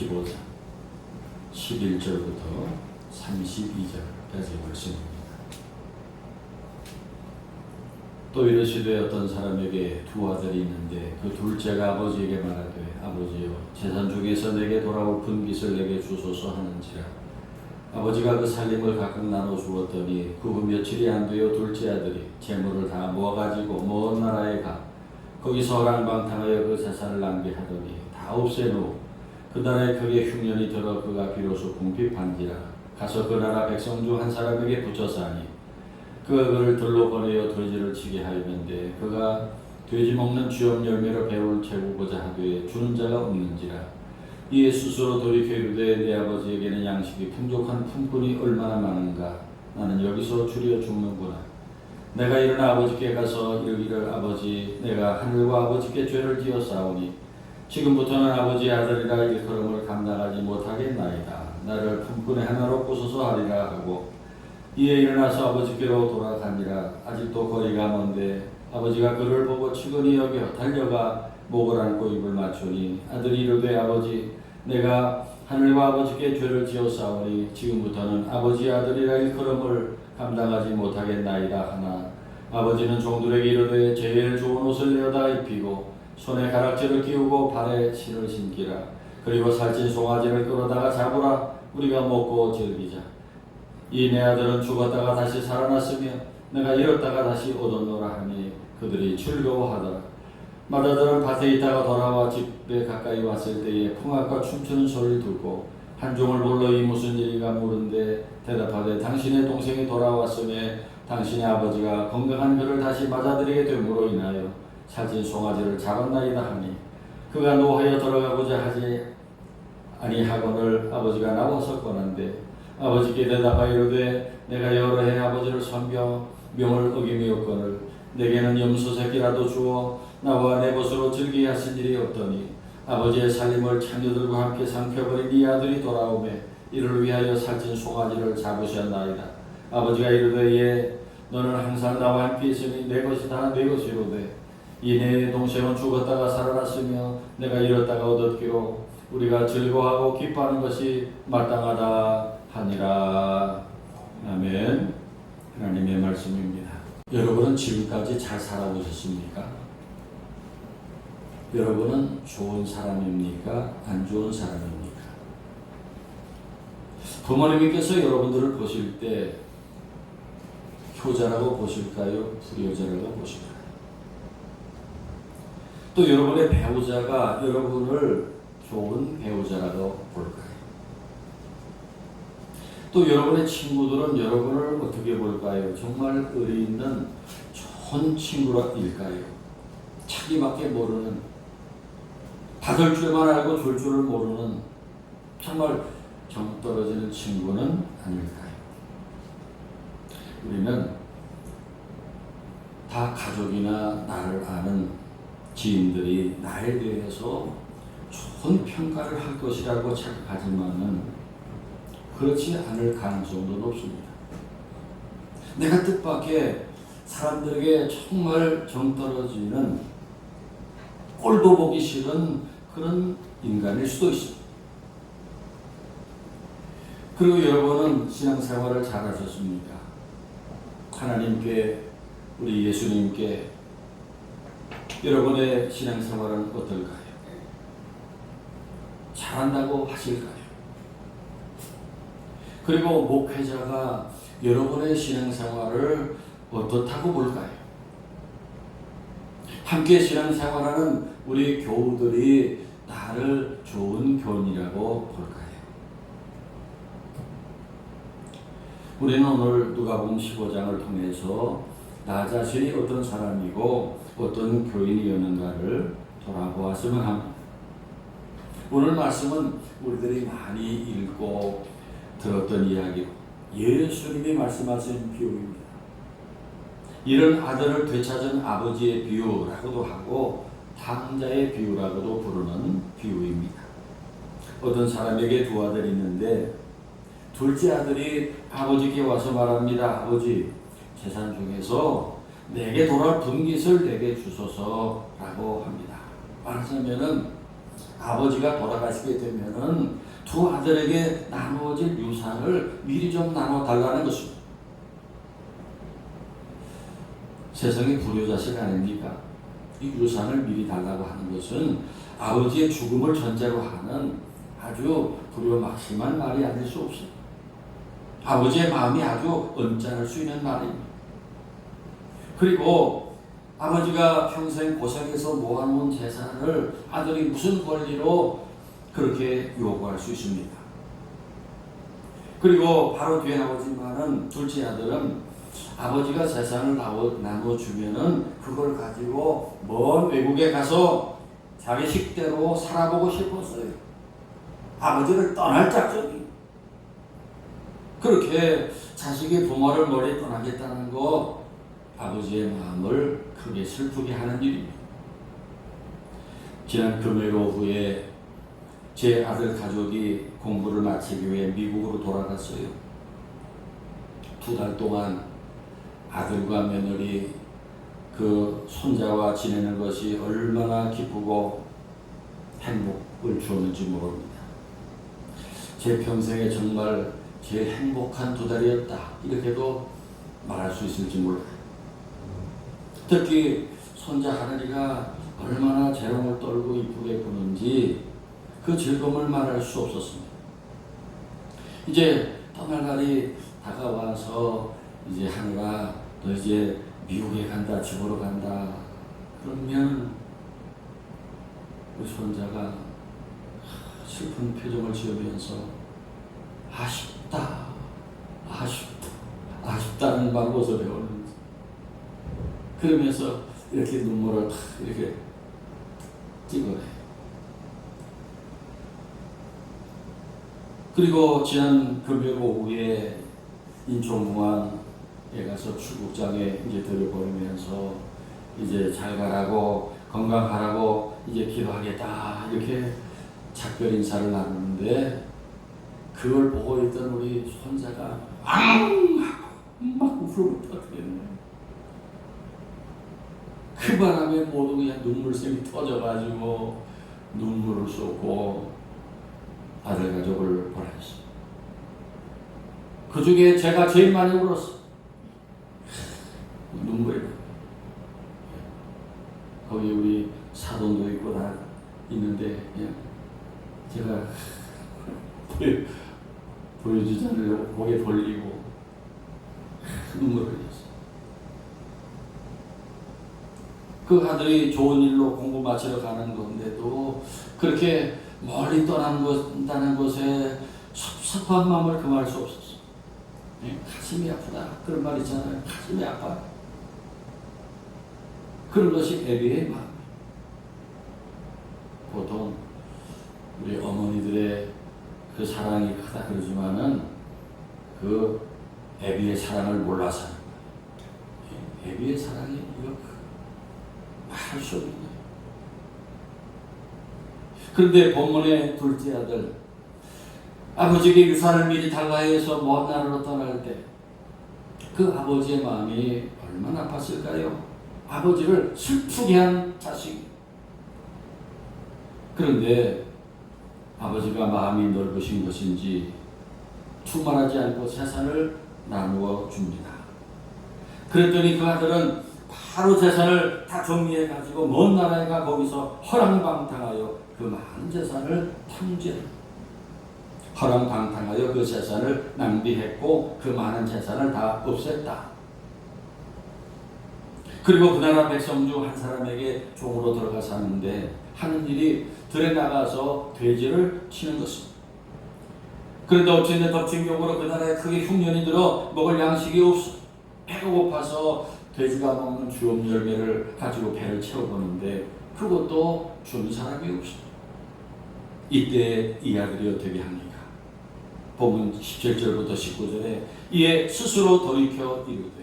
15장 11절부터 32절까지 말씀입니다. 또 이르시되 어떤 사람에게 두 아들이 있는데 그 둘째가 아버지에게 말하되 아버지여 재산 중에서 내게 돌아올 분깃을 내게 주소서 하는지라. 아버지가 그 살림을 각각 나눠 주었더니 그 후 며칠이 안 되어 둘째 아들이 재물을 다 모아가지고 먼 나라에 가 거기서 허랑방탕하여 그 재산을 낭비하더니 다 없앤 후 그 나라에 크게 흉년이 들어 그가 비로소 궁핍한지라. 가서 그 나라 백성 중 한 사람에게 붙여사니 그가 그를 들로 보내어 돼지를 치게 하였는데 그가 돼지 먹는 쥐업 열매로 배를 채우고자 하되 주는 자가 없는지라. 이에 스스로 돌이켜 이르되 내 아버지에게는 양식이 풍족한 품꾼이 얼마나 많은가. 나는 여기서 줄여 죽는구나. 내가 일어나 아버지께 가서 이르기를 아버지 내가 하늘과 아버지께 죄를 지어 싸우니 지금부터는 아버지의 아들이라 일컬음을 감당하지 못하겠나이다. 나를 품꾼의 하나로 부숴서 하리라 하고 이에 일어나서 아버지께로 돌아가니라. 아직도 거리가 먼데 아버지가 그를 보고 측은히 여겨 달려가 목을 안고 입을 맞추니 아들이 이르되 아버지 내가 하늘과 아버지께 죄를 지어 싸우니 지금부터는 아버지의 아들이라 일컬음을 감당하지 못하겠나이다 하나 아버지는 종들에게 이르되 제일 좋은 옷을 내어다 입히고 손에 가락지를 끼우고 발에 실을 신기라. 그리고 살찐 송아지를 끌어다가 잡으라. 우리가 먹고 즐기자. 이 내 아들은 죽었다가 다시 살아났으며 내가 잃었다가 다시 얻었노라 하니 그들이 즐거워하더라. 맏아들은 밭에 있다가 돌아와 집에 가까이 왔을 때에 풍악과 춤추는 소리를 듣고 한 종을 불러 이 무슨 일인가 물은데 대답하되 당신의 동생이 돌아왔으며 당신의 아버지가 건강한 그를 다시 맞아들이게 됨으로 인하여 살찐 송아지를 잡았나이다 하니 그가 노하여 들어가고자 하지 아니하거늘 아버지가 나와서 꺼낸데 아버지께 대답하여 이르되 내가 여러 해 아버지를 섬겨 명을 어기미었거늘 내게는 염소 새끼라도 주어 나와 내 벗으로 즐기게 하신 일이 없더니 아버지의 살림을 창녀들과 함께 삼켜버린 네 아들이 돌아오매 이를 위하여 살찐 송아지를 잡으셨나이다. 아버지가 이르되 예 너는 항상 나와 함께 있으니 내 것이 다 내 것이로되 이 내 동생은 죽었다가 살아났으며 내가 잃었다가 얻었기로 우리가 즐거워하고 기뻐하는 것이 마땅하다 하니라. 아멘. 하나님의 말씀입니다. 여러분은 지금까지 잘 살아오셨습니까? 여러분은 좋은 사람입니까? 안 좋은 사람입니까? 부모님께서 여러분들을 보실 때 효자라고 보실까요? 불효자라고 보실까요? 또 여러분의 배우자가 여러분을 좋은 배우자라고 볼까요? 또 여러분의 친구들은 여러분을 어떻게 볼까요? 정말 의리 있는 좋은 친구일까요? 자기밖에 모르는 받을 줄만 알고 줄 줄을 모르는 정말 정 떨어지는 친구는 아닐까요? 우리는 다 가족이나 나를 아는 지인들이 나에 대해서 좋은 평가를 할 것이라고 착각하지만은 그렇지 않을 가능성도 높습니다. 내가 뜻밖의 사람들에게 정말 정떨어지는 꼴도 보기 싫은 그런 인간일 수도 있습니다. 그리고 여러분은 신앙생활을 잘 하셨습니까? 하나님께 우리 예수님께 여러분의 신앙생활은 어떨까요? 잘한다고 하실까요? 그리고 목회자가 여러분의 신앙생활을 어떻다고 볼까요? 함께 신앙생활하는 우리 교우들이 나를 좋은 교인이라고 볼까요? 우리는 오늘 누가복음 15장을 통해서 나 자신이 어떤 사람이고 어떤 교인이었는가를 돌아보았으면 합니다. 오늘 말씀은 우리들이 많이 읽고 들었던 이야기로 예수님이 말씀하신 비유입니다. 이런 아들을 되찾은 아버지의 비유라고도 하고 탕자의 비유라고도 부르는 비유입니다. 어떤 사람에게 두 아들이 있는데 둘째 아들이 아버지께 와서 말합니다. 아버지, 재산 중에서 내게 돌아올 분깃을 내게 주소서라고 합니다. 말하자면은 아버지가 돌아가시게 되면은 두 아들에게 나누어질 유산을 미리 좀 나눠달라는 것입니다. 세상의 불효자식 아닙니까? 이 유산을 미리 달라고 하는 것은 아버지의 죽음을 전제로 하는 아주 불효막심한 말이 아닐 수 없습니다. 아버지의 마음이 아주 언짢을 수 있는 말입니다. 그리고 아버지가 평생 고생해서 모아놓은 재산을 아들이 무슨 권리로 그렇게 요구할 수 있습니까? 그리고 바로 뒤에 나오지만은 둘째 아들은 아버지가 재산을 나눠주면은 그걸 가지고 먼 외국에 가서 자기 식대로 살아보고 싶었어요. 아버지를 떠날 작정이. 그렇게 자식이 부모를 멀리 떠나겠다는 거 아버지의 마음을 크게 슬프게 하는 일입니다. 지난 금요일 오후에 제 아들 가족이 공부를 마치기 위해 미국으로 돌아갔어요. 2달 동안 아들과 며느리 그 손자와 지내는 것이 얼마나 기쁘고 행복을 주었는지 모릅니다. 제 평생에 정말 제일 행복한 2달이었다 이렇게도 말할 수 있을지 몰라요. 특히 손자 하늘이가 얼마나 재롱을 떨고 이쁘게 구는지 그 즐거움을 말할 수 없었습니다. 이제 떠날 날이 다가와서 이제 하늘아 너 이제 미국에 간다 집으로 간다 그러면 우리 손자가 슬픈 표정을 지으면서 아쉽다는 말 무엇을 배우는지 그러면서 이렇게 눈물을 탁 이렇게 찍어내. 그리고 지난 금요일 오후에 인천공항에 가서 출국장에 이제 들여보내면서 이제 잘 가라고 건강하라고 이제 기도하겠다 이렇게 작별 인사를 나누는데 그걸 보고 있던 우리 손자가 막 울어 터뜨렸네. 그 바람에 모두 그냥 눈물샘이 터져가지고 눈물을 쏟고 아들 가족을 보냈어. 그 중에 제가 제일 많이 울었어. 눈물이 나. 거기 우리 사돈도 있고 다 있는데 그냥 제가 보여주지 않으려고 고개 돌리고 눈물을 흘렸어. 그 아들이 좋은 일로 공부 마치러 가는 건데도 그렇게 멀리 떠난다는 것에 섭섭한 마음을 금할 수 없었어. 가슴이 아프다 그런 말 있잖아요. 가슴이 아파. 그런 것이 애비의 마음. 보통 우리 어머니들의 그 사랑이 크다 그러지만은 그 애비의 사랑을 몰라서 하는 거예요. 애비의 사랑이 이거 말할 수 없는 거예요. 그런데 본문의 둘째 아들 아버지에게 유산을 미리 달라 해서 먼 나라로 떠날 때 그 아버지의 마음이 얼마나 아팠을까요? 아버지를 슬프게 한 자식. 그런데 아버지가 마음이 넓으신 것인지 투말하지 않고 재산을 나누어 줍니다. 그랬더니 그 아들은 바로 재산을 다 정리해 가지고 먼 나라에 가 거기서 허랑방탕하여 그 많은 재산을 허랑방탕하여 그 재산을 낭비했고 그 많은 재산을 다 없앴다. 그리고 그 나라 백성 중 한 사람에게 종으로 들어가 사는데 하는 일이 들에 나가서 돼지를 치는 것입니다. 그런데 어쨌든 덮친격으로 그 나라에 크게 흉년이 들어 먹을 양식이 없어. 배가 고파서 돼지가 먹는 주엄 열매를 가지고 배를 채워보는데 그것도 주는 사람이 없어. 이때 이 아들이 어떻게 합니까? 본문 17절부터 19절에 이에 스스로 돌이켜 이르되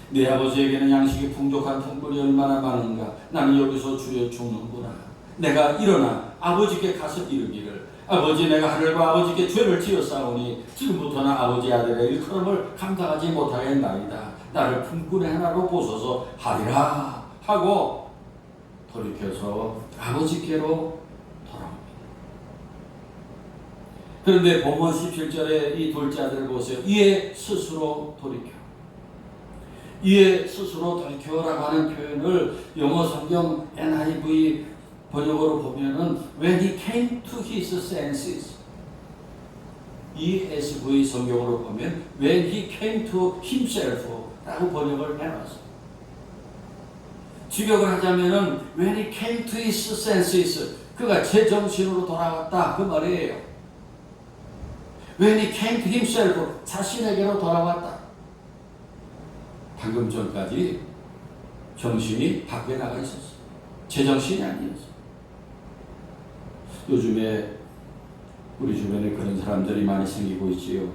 내 아버지에게는 양식이 풍족한 품꾼이 얼마나 많은가. 나는 여기서 줄여 죽는구나. 내가 일어나 아버지께 가서 이르기를 아버지 내가 하늘과 아버지께 죄를 지었사오니 지금부터는 아버지 아들의 일컬음을 감당하지 못하겠나이다. 나를 품꾼의 하나로 보소서 하리라 하고 돌이켜서 아버지께로 돌아옵니다. 그런데 본문 17절에 이 둘째 아들을 보세요. 이에 스스로 돌이켜. 이에 스스로 돌이켜라고 하는 표현을 영어 성경 NIV 번역으로 보면은 when he came to his senses. ESV 성경으로 보면 when he came to himself 라고 번역을 해놨어요. 직역을 하자면은 when he came to his senses, 그가 제정신으로 돌아왔다 그 말이에요. when he came to himself, 자신에게로 돌아왔다. 방금 전까지 정신이 밖에 나가 있었어. 제정신이 아니었어. 요즘에 우리 주변에 그런 사람들이 많이 생기고 있지요.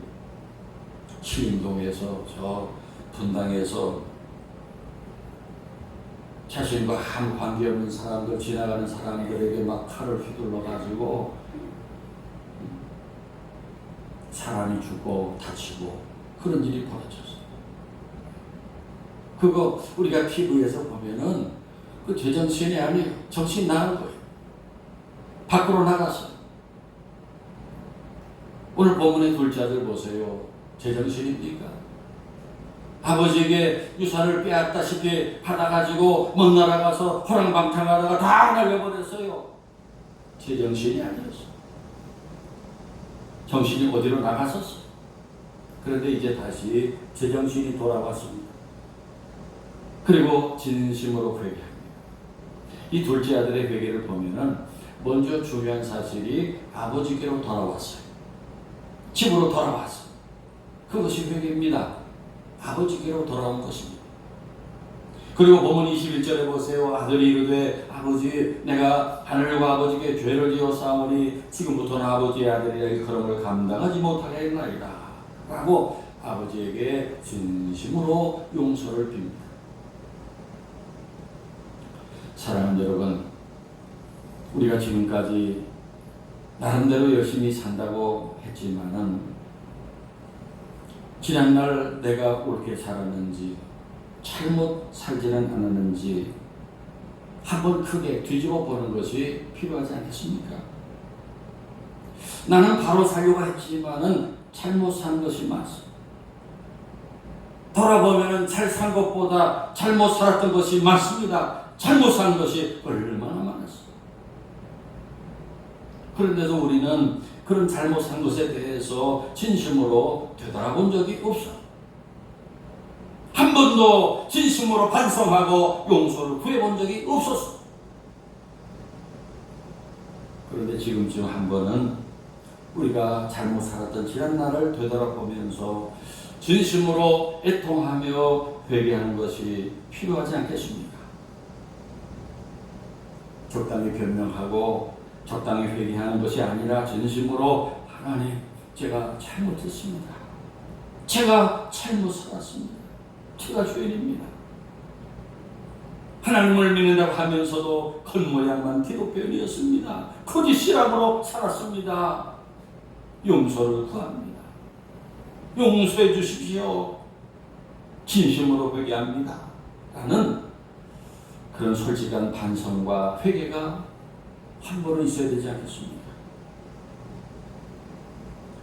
신림동에서 저 분당에서 자신과 아무 관계없는 사람들, 지나가는 사람들에게 막 칼을 휘둘러 가지고 사람이 죽고 다치고 그런 일이 벌어졌어. 그거 우리가 TV에서 보면은 그 제정신이 아니에요. 정신 나간 거예요. 밖으로 나갔어요. 오늘 본문의 둘째 아들 보세요. 제정신입니까? 아버지에게 유산을 빼앗다시피 받아가지고 먼 나라 가서 호랑방탕하다가 다 날려버렸어요. 제정신이 아니었어. 정신이 어디로 나갔었어. 그런데 이제 다시 제정신이 돌아왔습니다. 그리고 진심으로 회개합니다. 이 둘째 아들의 회개를 보면은 먼저 중요한 사실이 아버지께로 돌아왔어요. 집으로 돌아왔어요. 그것이 회개입니다. 아버지께로 돌아온 것입니다. 그리고 본문 21절에 보세요. 아들이 이르되 아버지 내가 하늘과 아버지께 죄를 지어 싸우니 지금부터는 아버지의 아들이라 일컬음을 감당하지 못하겠나이다 라고 아버지에게 진심으로 용서를 빕니다. 사랑하는 여러분, 우리가 지금까지 나름대로 열심히 산다고 했지만은 지난날 내가 옳게 살았는지 잘못 살지는 않았는지 한번 크게 뒤집어 보는 것이 필요하지 않겠습니까? 나는 바로 살려고 했지만은 잘못 산 것이 맞습니다. 돌아보면은 잘 산 것보다 잘못 살았던 것이 맞습니다. 잘못 산 것이 얼마나 많았어요. 그런데도 우리는 그런 잘못 산 것에 대해서 진심으로 되돌아본 적이 없어요. 한 번도 진심으로 반성하고 용서를 구해본 적이 없었어. 그런데 지금쯤 한 번은 우리가 잘못 살았던 지난 날을 되돌아보면서 진심으로 애통하며 회개하는 것이 필요하지 않겠습니까? 적당히 변명하고 적당히 회개하는 것이 아니라 진심으로 하나님, 제가 잘못했습니다. 제가 잘못 살았습니다. 제가 죄인입니다. 하나님을 믿는다고 하면서도 겉모양만 기독교인이었습니다. 거짓 신앙으로 살았습니다. 용서를 구합니다. 용서해 주십시오. 진심으로 회개합니다. 라는 그런 솔직한 반성과 회개가 한 번은 있어야 되지 않겠습니까?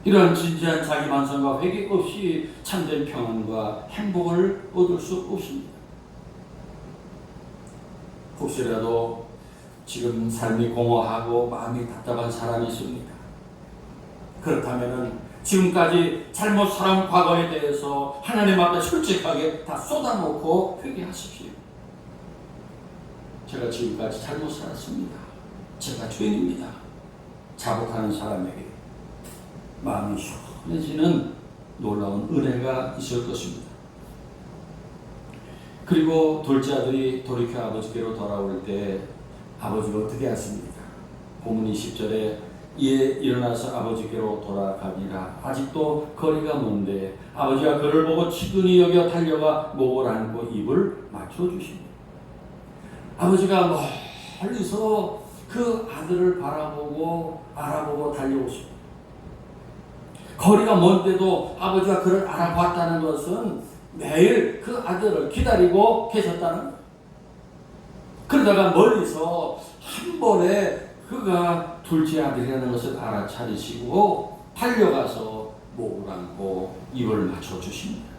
이러한 진지한 자기 반성과 회개 없이 참된 평안과 행복을 얻을 수 없습니다. 혹시라도 지금 삶이 공허하고 마음이 답답한 사람이 있습니까? 그렇다면 지금까지 잘못 살아온 과거에 대해서 하나님 앞에 솔직하게 다 쏟아놓고 회개하십시오. 제가 지금까지 잘못 살았습니다. 제가 죄인입니다. 자복하는 사람에게 마음이 시원해지는 놀라운 은혜가 있을 것입니다. 그리고 둘째 아들이 돌이켜 아버지께로 돌아올 때 아버지가 어떻게 하십니까? 본문 20절에 이에 일어나서 아버지께로 돌아가니라. 아직도 거리가 먼데 아버지가 그를 보고 치근히 여겨 달려가 목을 안고 입을 맞춰주십니다. 아버지가 멀리서 그 아들을 바라보고 알아보고 달려오십니다. 거리가 먼데도 아버지가 그를 알아봤다는 것은 매일 그 아들을 기다리고 계셨다는 거예요. 그러다가 멀리서 한 번에 그가 둘째 아들이라는 것을 알아차리시고 달려가서 목을 안고 입을 맞춰주십니다.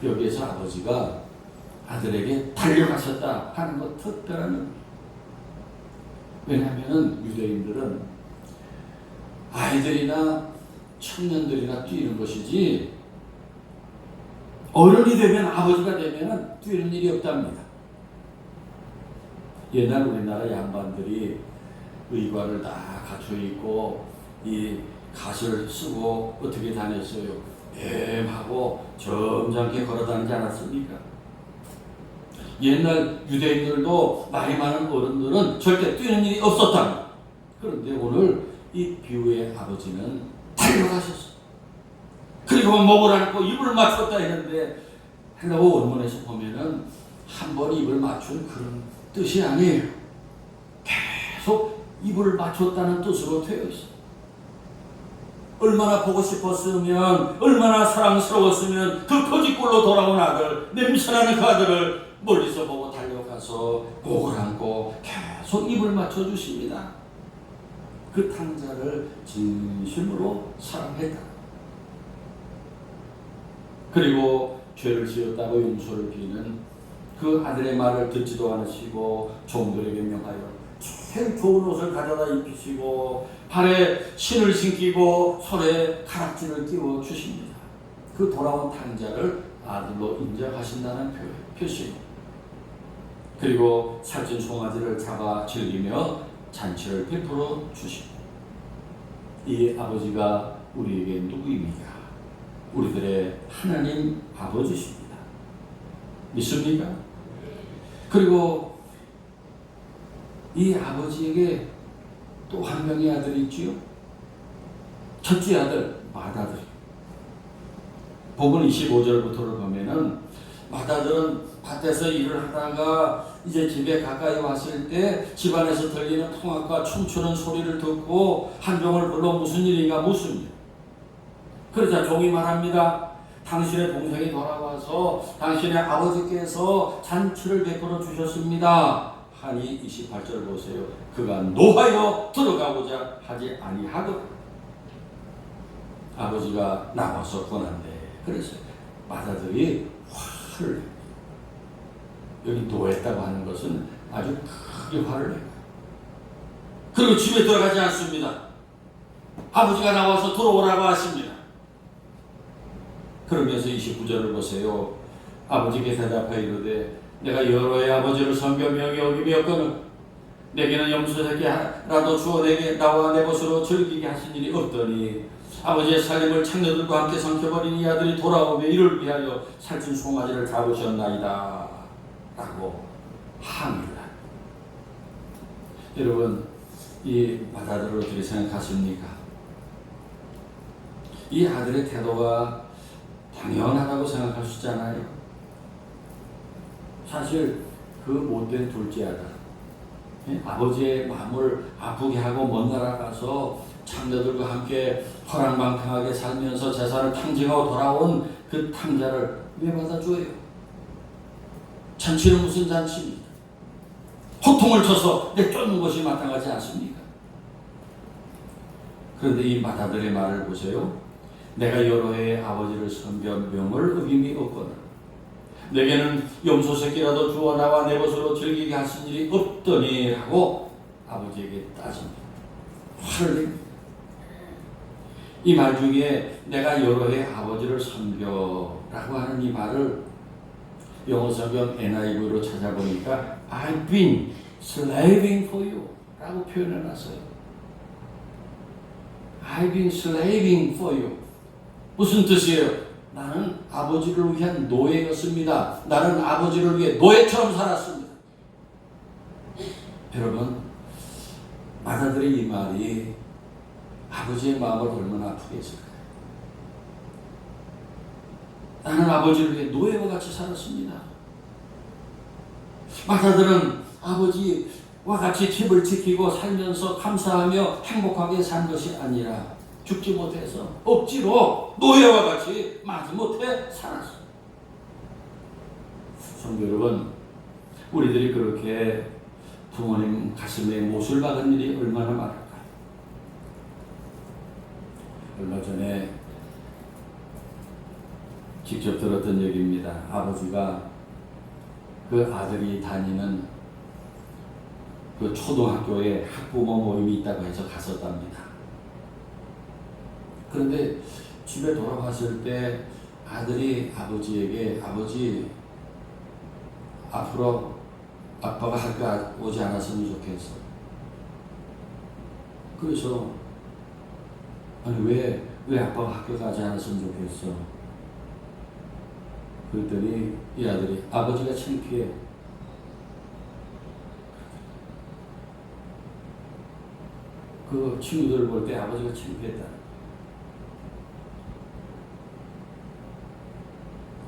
여기에서 아버지가 아들에게 달려가셨다 하는 것 특별한 의미. 왜냐하면 유대인들은 아이들이나 청년들이나 뛰는 것이지 어른이 되면, 아버지가 되면 뛰는 일이 없답니다. 옛날 우리나라 양반들이 의관을 다 갖춰 입고 이 갓을 쓰고 어떻게 다녔어요? 뱀하고 점잖게 걸어 다니지 않았습니까? 옛날 유대인들도 나이 많은 어른들은 절대 뛰는 일이 없었답니다. 그런데 오늘 이 비유의 아버지는 달려가셨어. 그리고 목을 안고 입을 맞췄다 했는데, 헬라어 원문에서 보면은 한 번 입을 맞춘 그런 뜻이 아니에요. 계속 입을 맞췄다는 뜻으로 되어 있어요. 얼마나 보고 싶었으면, 얼마나 사랑스러웠으면 그 거짓골로 돌아온 아들, 냄새나는 그 아들을 멀리서 보고 달려가서 목을 안고 계속 입을 맞춰주십니다. 그 탕자를 진심으로 사랑했다. 그리고 죄를 지었다고 용서를 비는 그 아들의 말을 듣지도 않으시고 종들에게 명하여 제일 좋은 옷을 가져다 입히시고 발에 신을 신기고 손에 가락지를 끼워 주십니다. 그 돌아온 탕자를 아들로 인정하신다는 표시. 그리고 살찐 송아지를 잡아 즐기며 잔치를 베풀어 주십니다. 이 아버지가 우리에게 누구입니까? 우리들의 하나님 아버지십니다. 믿습니까? 그리고 이 아버지에게 또 한 명의 아들이 있지요. 첫째 아들 맏아들. 본문 25절부터를 보면은 맏아들은 밭에서 일을 하다가 이제 집에 가까이 왔을 때 집안에서 들리는 통악과 춤추는 소리를 듣고 한 종을 불러 무슨 일인가 묻습니다. 그러자 종이 말합니다. 당신의 동생이 돌아와서 당신의 아버지께서 잔치를 베풀어 주셨습니다. 하니 28절 보세요. 그가 노하여 들어가고자 하지 아니하거든. 아버지가 나와서 권한대. 그래서 맏아들이 화를 냅니다. 여기 노했다고 하는 것은 아주 크게 화를 내요. 그리고 집에 들어가지 않습니다. 아버지가 나와서 들어오라고 하십니다. 그러면서 29절을 보세요. 아버지께 대답하여 이르되 내가 여러 해 아버지를 섬겨 명이 어김이었거늘 내게는 염소 새끼라도 주어 내게 나와 내 것으로 즐기게 하신 일이 없더니 아버지의 살림을 창녀들과 함께 삼켜버린 이 아들이 돌아오며 이를 위하여 살찐 송아지를 잡으셨나이다 라고 항의를 합니다. 여러분, 이 맏아들을 어떻게 생각하십니까? 이 아들의 태도가 당연하다고 생각할 수 있잖아요. 사실 그 못된 둘째 아들, 아버지의 마음을 아프게 하고 먼 나라 가서 창녀들과 함께 허랑방탕하게 살면서 재산을 탕진하고 돌아온 그 탕자를 왜 받아줘요? 잔치는 무슨 잔치입니까? 호통을 쳐서 내쫓는 것이 마땅하지 않습니까? 그런데 이 맏아들의 말을 보세요. 내가 여러 해 아버지를 섬겨 명을 어김이 없거늘 내게는 염소 새끼라도 주어 나와 내 것으로 즐기게 하신 일이 없더니 하고 아버지에게 따집니다. 화를 냅니다. 이 말 중에 내가 여러 해 아버지를 섬겨라고 하는 이 말을 영어 성경 NIV로 찾아보니까 I've been slaving for you 라고 표현해놨어요. I've been slaving for you. 무슨 뜻이에요? 나는 아버지를 위한 노예였습니다. 나는 아버지를 위해 노예처럼 살았습니다. 여러분, 맏아들의 이 말이 아버지의 마음을 얼마나 아프게 했을까요? 나는 아버지를 위해 노예와 같이 살았습니다. 맏아들은 아버지와 같이 집을 지키고 살면서 감사하며 행복하게 산 것이 아니라 죽지 못해서 억지로 노예와 같이 마지못해 살았습니다. 성도 여러분, 우리들이 그렇게 부모님 가슴에 못을 박은 일이 얼마나 많을까요? 얼마 전에 직접 들었던 얘기입니다. 아버지가 그 아들이 다니는 그 초등학교에 학부모 모임이 있다고 해서 갔었답니다. 그런데 집에 돌아왔을 때 아들이 아버지에게 아버지 앞으로 아빠가 학교 오지 않았으면 좋겠어. 그래서 아니 왜 아빠가 학교 가지 않았으면 좋겠어? 그랬더니 이 아들이 아버지가 창피해. 그 친구들 볼 때 아버지가 창피했다.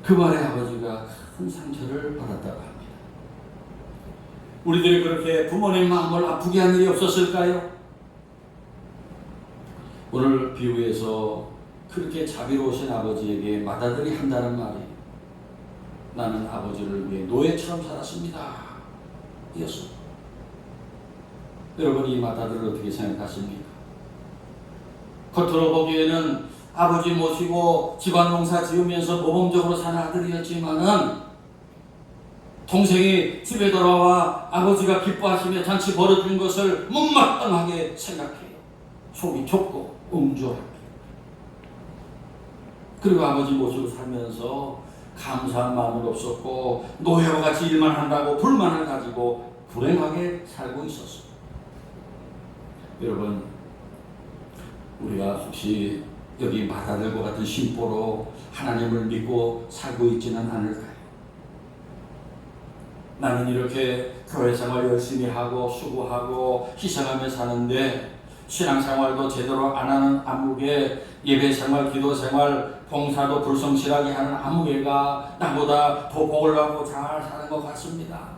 그 말에 아버지가 큰 상처를 받았다고 합니다. 우리들이 그렇게 부모님 마음을 아프게 한 일이 없었을까요? 오늘 비유에서 그렇게 자비로우신 아버지에게 맏아들이 한다는 말이 나는 아버지를 위해 노예처럼 살았습니다. 이었어. 여러분 이 맏아들을 어떻게 생각하십니까? 겉으로 보기에는 아버지 모시고 집안 농사 지으면서 모범적으로 사는 아들이었지만은 동생이 집에 돌아와 아버지가 기뻐하시며 잔치 벌어준 것을 못마땅하게 생각해요. 속이 좁고 음주합니다. 그리고 아버지 모시고 살면서 감사한 마음은 없었고 노예와 같이 일만 한다고 불만을 가지고 불행하게 살고 있었어요. 여러분 우리가 혹시 여기 맏아들과 같은 심보로 하나님을 믿고 살고 있지는 않을까요? 나는 이렇게 교회 생활 열심히 하고 수고하고 희생하며 사는데 신앙생활도 제대로 안 하는 아무개, 예배생활, 기도생활, 봉사도 불성실하게 하는 아무개가 나보다 더 복을 받고 잘 사는 것 같습니다.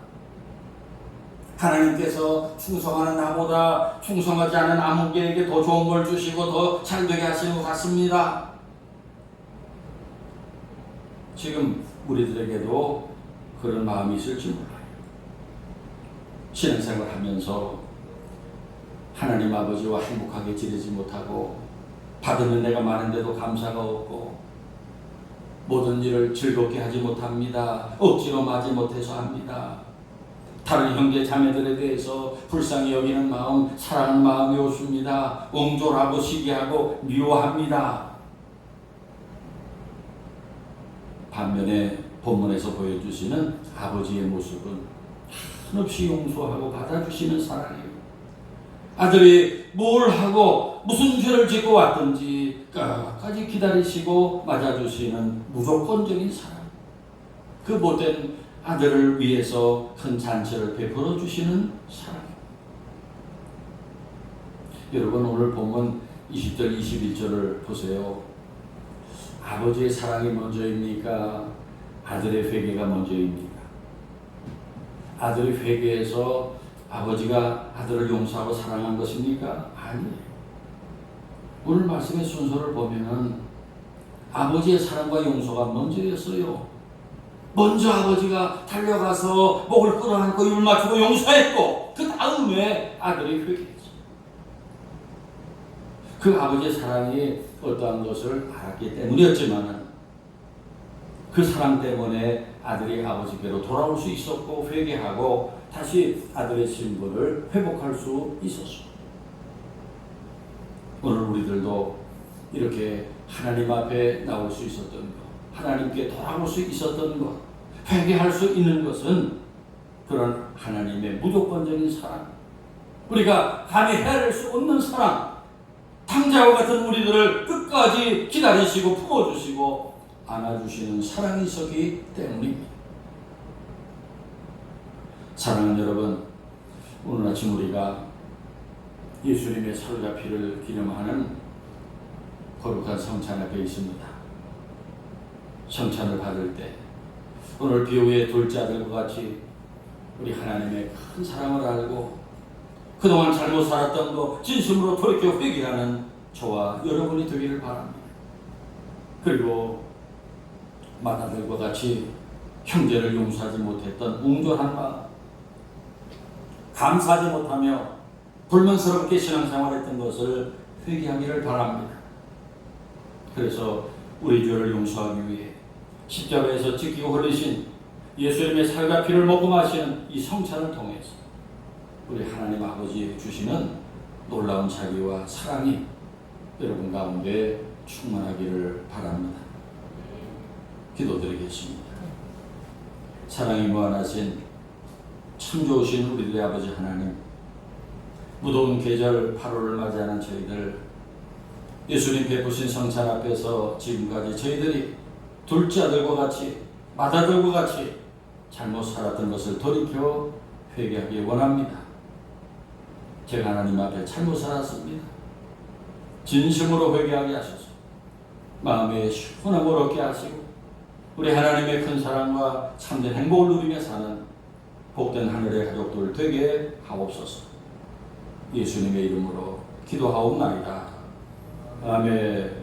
하나님께서 충성하는 나보다 충성하지 않은 아무개에게 더 좋은 걸 주시고 더 잘되게 하시는 것 같습니다. 지금 우리들에게도 그런 마음이 있을지 몰라요. 신앙생활 하면서 하나님 아버지와 행복하게 지내지 못하고 받으면 내가 많은데도 감사가 없고 모든 일을 즐겁게 하지 못합니다. 억지로 마지 못해서 합니다. 다른 형제 자매들에 대해서 불쌍히 여기는 마음, 사랑하는 마음이 없습니다. 옹졸하고 시기하고 미워합니다. 반면에 본문에서 보여주시는 아버지의 모습은 한없이 용서하고 받아주시는 사랑이에요. 아들이 뭘 하고 무슨 죄를 짓고 왔든지 끝까지 기다리시고 맞아주시는 무조건적인 사랑. 그 못된 아들을 위해서 큰 잔치를 베풀어 주시는 사랑. 여러분 오늘 본문 20절 21절을 보세요. 아버지의 사랑이 먼저입니까? 아들의 회개가 먼저입니까? 아들이 회개해서 아버지가 아들을 용서하고 사랑한 것입니까? 아니에요. 오늘 말씀의 순서를 보면은 아버지의 사랑과 용서가 먼저였어요. 먼저 아버지가 달려가서 목을 끌어안고 입을 맞추고 용서했고 그 다음에 아들이 회개했어요. 그 아버지의 사랑이 어떠한 것을 알았기 때문이었지만 그 사랑 때문에 아들이 아버지께로 돌아올 수 있었고 회개하고 다시 아들의 신분을 회복할 수 있었습니다. 오늘 우리들도 이렇게 하나님 앞에 나올 수 있었던 것, 하나님께 돌아올 수 있었던 것, 회개할 수 있는 것은 그런 하나님의 무조건적인 사랑, 우리가 감히 헤아릴 수 없는 사랑, 탕자와 같은 우리들을 끝까지 기다리시고 품어주시고 안아주시는 사랑이 있었기 때문입니다. 사랑하는 여러분, 오늘 아침 우리가 예수님의 살과 피를 기념하는 거룩한 성찬 앞에 있습니다. 성찬을 받을 때 오늘 비오의 둘째 아들과 같이 우리 하나님의 큰 사랑을 알고 그동안 잘못 살았던 거 진심으로 돌이켜 회개하는 저와 여러분이 되기를 바랍니다. 그리고 맏아들과 같이 형제를 용서하지 못했던 옹졸한 마음, 감사하지 못하며 불만스럽게 신앙생활했던 것을 회개하기를 바랍니다. 그래서 우리 죄를 용서하기 위해 십자가에서 찢기고 흘리신 예수님의 살과 피를 먹고 마시는 이 성찬을 통해서 우리 하나님 아버지 주시는 놀라운 자비와 사랑이 여러분 가운데 충만하기를 바랍니다. 기도드리겠습니다. 사랑이 무한하신 참 좋으신 우리들의 아버지 하나님, 무더운 계절 8월을 맞이하는 저희들, 예수님 베푸신 성찬 앞에서 지금까지 저희들이 둘째 아들과 같이 맏아들과 같이 잘못 살았던 것을 돌이켜 회개하기 원합니다. 제가 하나님 앞에 잘못 살았습니다. 진심으로 회개하게 하셔서 마음에 시원함을 얻게 하시고 우리 하나님의 큰 사랑과 참된 행복을 누리며 사는 복된 하늘의 가족들 되게 하옵소서. 예수님의 이름으로 기도하옵나이다. 아멘.